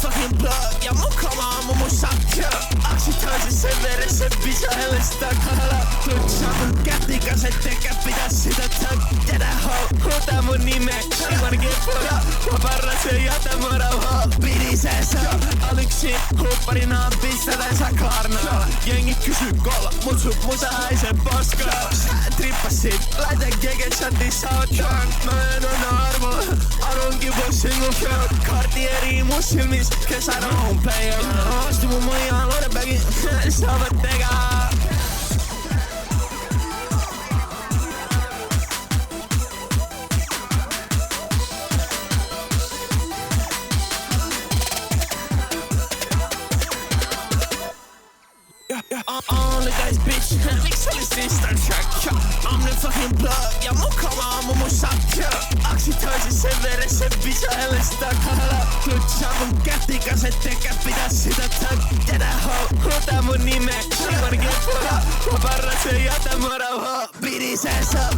fucking plug ja mun kama on mun sakka. Aksitoisin sen veressä pisaille sitä kahalla. Tutsaa mun kätikas ettekä pidä sitä tätä ho. Huutaa mun nimeä, varkin poja. Vaparra se jätä mun rauhaa. Pidisessä aluksi huupparina pistätänsä karnalla. Jengi kysyy kolla, mut sun musa haisee paskaa. Trippasit, laita GG-chatin sautaan. Mä en on arvo, arvonkin bossin mun kööt. Cartieri mun silmis, kesän on player. Osti mun muijaa loadebagin, saavat tegaa. On the guys bitch, miksi oli sister track? I'm the fucking plug ja mun kama on mun sakka. Aksitoisin sen veressä pisaille sitä kahalla. Tutsaa mun kätikas ettekä pidä sitä tätä ho. Huutaa mun nimeä, varkin poja. Vaparra se jätä mun rauhaa. Pidisessä